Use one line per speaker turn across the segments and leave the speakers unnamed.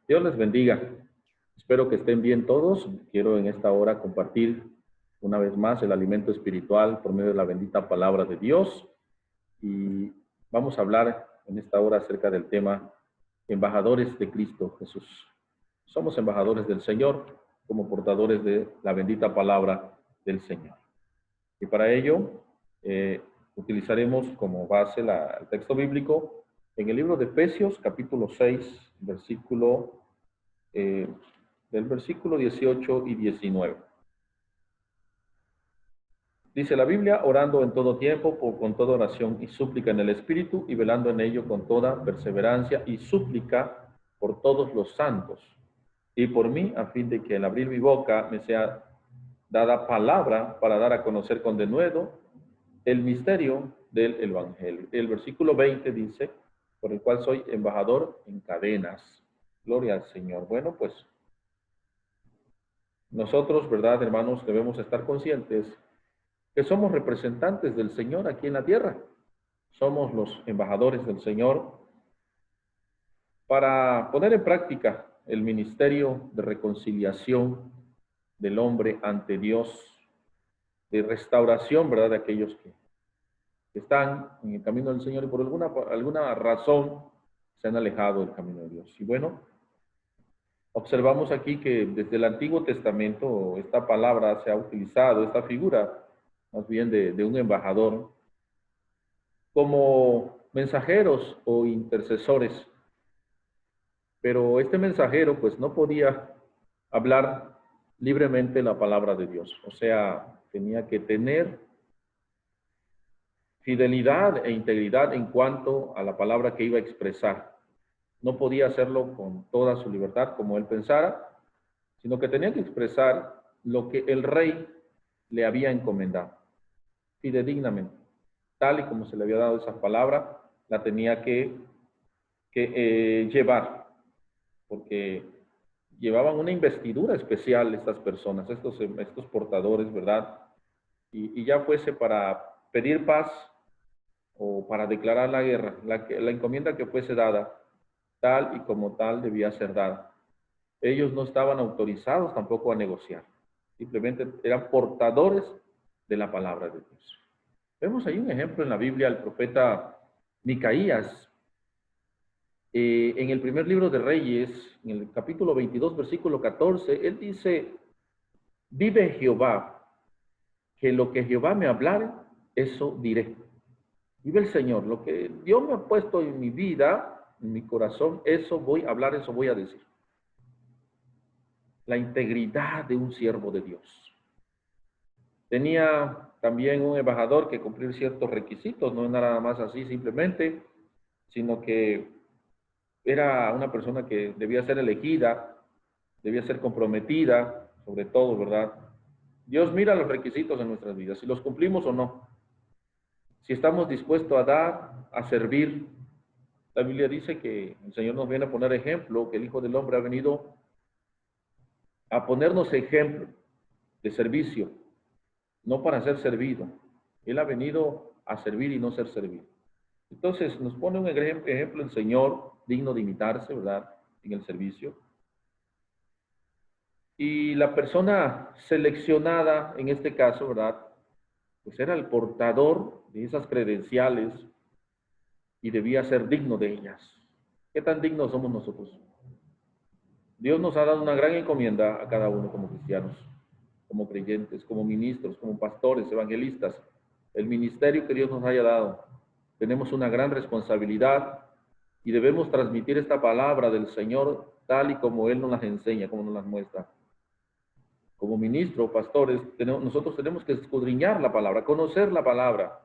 Dios les bendiga. Espero que estén bien todos. Quiero en esta hora compartir una vez más el alimento espiritual por medio de la bendita palabra de Dios. Y vamos a hablar en esta hora acerca del tema embajadores de Cristo Jesús. Somos embajadores del Señor como portadores de la bendita palabra del Señor. Y para ello utilizaremos como base el texto bíblico en el libro de Efesios, capítulo 6, eh, del versículo 18 y 19. Dice la Biblia, orando en todo tiempo, con toda oración y súplica en el Espíritu, y velando en ello con toda perseverancia y súplica por todos los santos, y por mí, a fin de que al abrir mi boca me sea dada palabra para dar a conocer con denuedo el misterio del Evangelio. El versículo 20 dice, por el cual soy embajador en cadenas. Gloria al Señor. Bueno, pues nosotros, ¿verdad, hermanos? Debemos estar conscientes que somos representantes del Señor aquí en la tierra. Somos los embajadores del Señor para poner en práctica el ministerio de reconciliación del hombre ante Dios, de restauración, ¿verdad?, de aquellos que están en el camino del Señor y por alguna razón se han alejado del camino de Dios. Y bueno, observamos aquí que desde el Antiguo Testamento esta palabra se ha utilizado, esta figura más bien de un embajador, como mensajeros o intercesores. Pero este mensajero pues no podía hablar libremente la palabra de Dios. O sea, tenía que tener fidelidad e integridad en cuanto a la palabra que iba a expresar. No podía hacerlo con toda su libertad como él pensara, sino que tenía que expresar lo que el rey le había encomendado, fidedignamente. Tal y como se le había dado esa palabra, la tenía que llevar, porque llevaban una investidura especial estas personas, estos portadores, ¿verdad? Y ya fuese para pedir paz o para declarar la guerra, la encomienda que fuese dada, tal y como tal debía ser dada. Ellos no estaban autorizados tampoco a negociar, simplemente eran portadores de la palabra de Dios. Vemos ahí un ejemplo en la Biblia, el profeta Micaías, en el primer libro de Reyes, en el capítulo 22, versículo 14, él dice, vive Jehová, que lo que Jehová me hablare, eso diré. Vive el Señor, lo que Dios me ha puesto en mi vida, en mi corazón, eso voy a hablar, eso voy a decir. La integridad de un siervo de Dios. Tenía también un embajador que cumplir ciertos requisitos, no es nada más así simplemente, sino que era una persona que debía ser elegida, debía ser comprometida, sobre todo, ¿verdad? Dios mira los requisitos en nuestras vidas, si los cumplimos o no. Si estamos dispuestos a dar, a servir. La Biblia dice que el Señor nos viene a poner ejemplo, que el Hijo del Hombre ha venido a ponernos ejemplo de servicio, no para ser servido. Él ha venido a servir y no ser servido. Entonces nos pone un ejemplo el Señor digno de imitarse, ¿verdad?, en el servicio. Y la persona seleccionada en este caso, ¿verdad?, pues era el portador de esas credenciales y debía ser digno de ellas. ¿Qué tan dignos somos nosotros? Dios nos ha dado una gran encomienda a cada uno como cristianos, como creyentes, como ministros, como pastores, evangelistas. El ministerio que Dios nos haya dado. Tenemos una gran responsabilidad y debemos transmitir esta palabra del Señor tal y como Él nos las enseña, como nos las muestra. Como ministros, pastores, nosotros tenemos que escudriñar la palabra, conocer la palabra,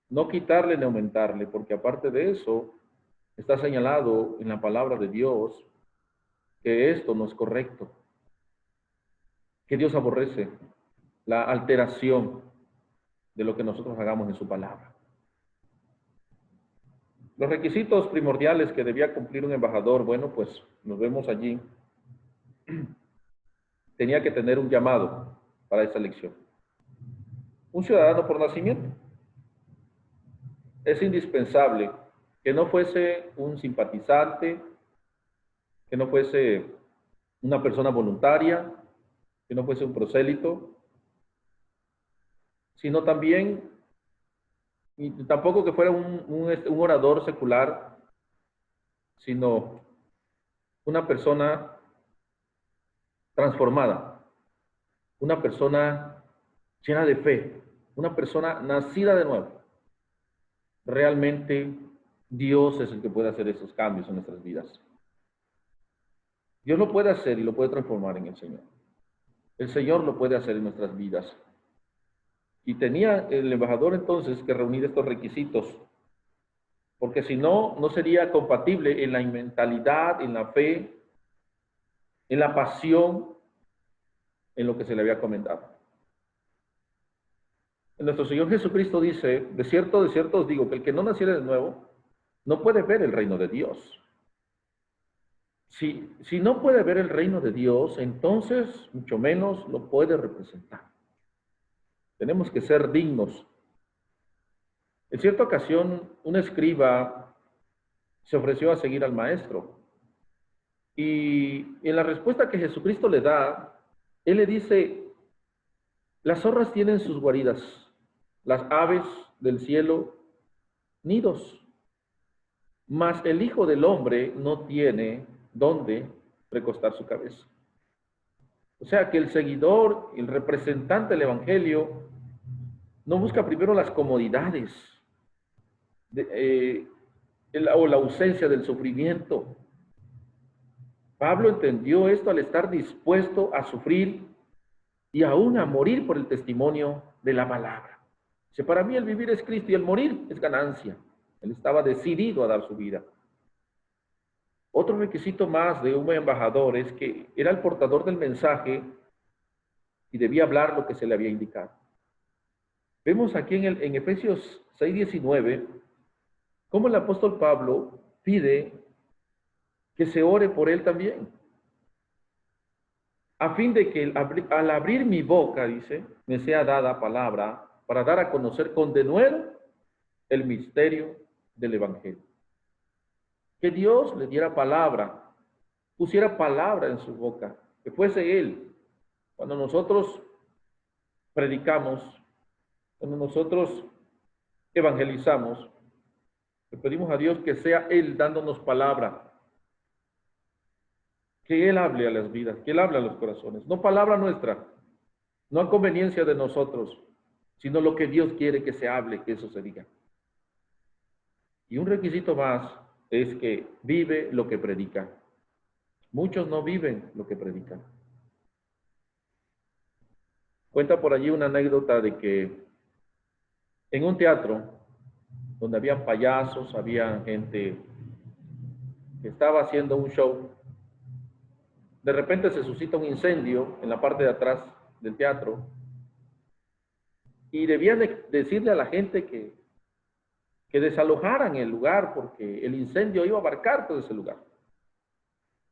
no quitarle ni aumentarle, porque aparte de eso, está señalado en la palabra de Dios que esto no es correcto, que Dios aborrece la alteración de lo que nosotros hagamos en su palabra. Los requisitos primordiales que debía cumplir un embajador, bueno, pues nos vemos allí. Tenía que tener un llamado para esa elección. Un ciudadano por nacimiento. Es indispensable que no fuese un simpatizante, que no fuese una persona voluntaria, que no fuese un prosélito, sino también, y tampoco que fuera un orador secular, sino una persona transformada, una persona llena de fe, una persona nacida de nuevo. Realmente Dios es el que puede hacer esos cambios en nuestras vidas. Dios lo puede hacer y lo puede transformar en el Señor. El Señor lo puede hacer en nuestras vidas. Y tenía el embajador entonces que reunir estos requisitos, porque si no, no sería compatible en la mentalidad, en la fe, en la pasión, en lo que se le había comentado. Nuestro Señor Jesucristo dice, de cierto os digo, que el que no naciera de nuevo, no puede ver el reino de Dios. Si no puede ver el reino de Dios, entonces mucho menos lo puede representar. Tenemos que ser dignos. En cierta ocasión, un escriba se ofreció a seguir al maestro. Y en la respuesta que Jesucristo le da, él le dice, las zorras tienen sus guaridas, las aves del cielo nidos, mas el Hijo del Hombre no tiene dónde recostar su cabeza. O sea que el seguidor, el representante del Evangelio, no busca primero las comodidades o la ausencia del sufrimiento. Pablo entendió esto al estar dispuesto a sufrir y aún a morir por el testimonio de la palabra. Dice, para mí el vivir es Cristo y el morir es ganancia. Él estaba decidido a dar su vida. Otro requisito más de un embajador es que era el portador del mensaje y debía hablar lo que se le había indicado. Vemos aquí en Efesios 6:19 cómo el apóstol Pablo pide que se ore por él también, a fin de que al abrir mi boca, dice, me sea dada palabra para dar a conocer con denuedo el misterio del Evangelio. Que Dios le diera palabra, pusiera palabra en su boca, que fuese Él. Cuando nosotros predicamos, cuando nosotros evangelizamos, le pedimos a Dios que sea Él dándonos palabra, que Él hable a las vidas, que Él hable a los corazones. No palabra nuestra, no a conveniencia de nosotros, sino lo que Dios quiere que se hable, que eso se diga. Y un requisito más es que vive lo que predica. Muchos no viven lo que predican. Cuenta por allí una anécdota de que en un teatro donde había payasos, había gente que estaba haciendo un show, de repente se suscita un incendio en la parte de atrás del teatro y debían decirle a la gente que desalojaran el lugar porque el incendio iba a abarcar todo ese lugar.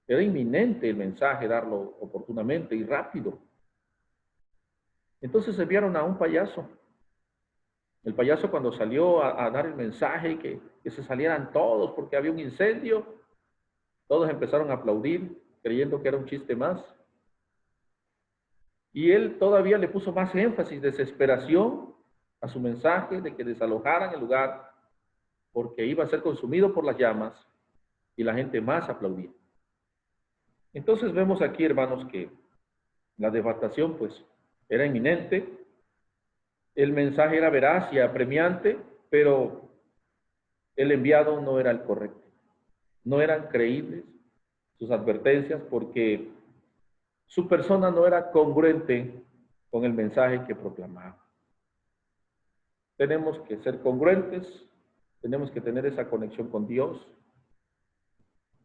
Era inminente el mensaje, darlo oportunamente y rápido. Entonces enviaron a un payaso. El payaso cuando salió a dar el mensaje, que se salieran todos porque había un incendio, todos empezaron a aplaudir, creyendo que era un chiste más. Y él todavía le puso más énfasis, desesperación a su mensaje de que desalojaran el lugar porque iba a ser consumido por las llamas y la gente más aplaudía. Entonces vemos aquí, hermanos, que la devastación pues era inminente, el mensaje era veraz y apremiante, pero el enviado no era el correcto. No eran creíbles sus advertencias porque su persona no era congruente con el mensaje que proclamaba. Tenemos que ser congruentes, tenemos que tener esa conexión con Dios.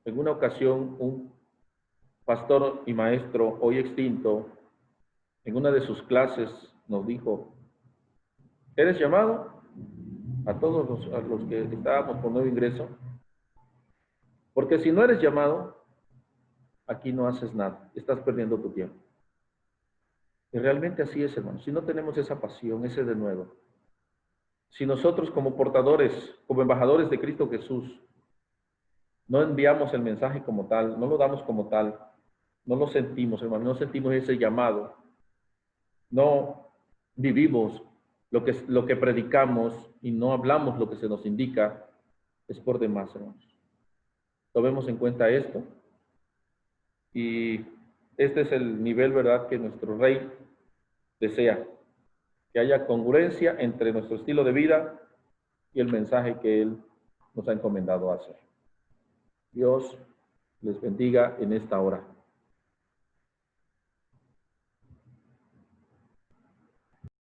En una ocasión, un pastor y maestro hoy extinto, en una de sus clases nos dijo, ¿eres llamado? A todos los que estábamos por nuevo ingreso, porque si no eres llamado, aquí no haces nada, estás perdiendo tu tiempo. Y realmente así es, hermano. Si no tenemos esa pasión, ese denuedo, si nosotros como portadores, como embajadores de Cristo Jesús, no enviamos el mensaje como tal, no lo damos como tal, no lo sentimos, hermano, no sentimos ese llamado, no vivimos lo que predicamos y no hablamos lo que se nos indica, es por demás, hermanos. Tomemos en cuenta esto y este es el nivel, ¿verdad?, que nuestro Rey desea, que haya congruencia entre nuestro estilo de vida y el mensaje que Él nos ha encomendado a hacer. Dios les bendiga en esta hora.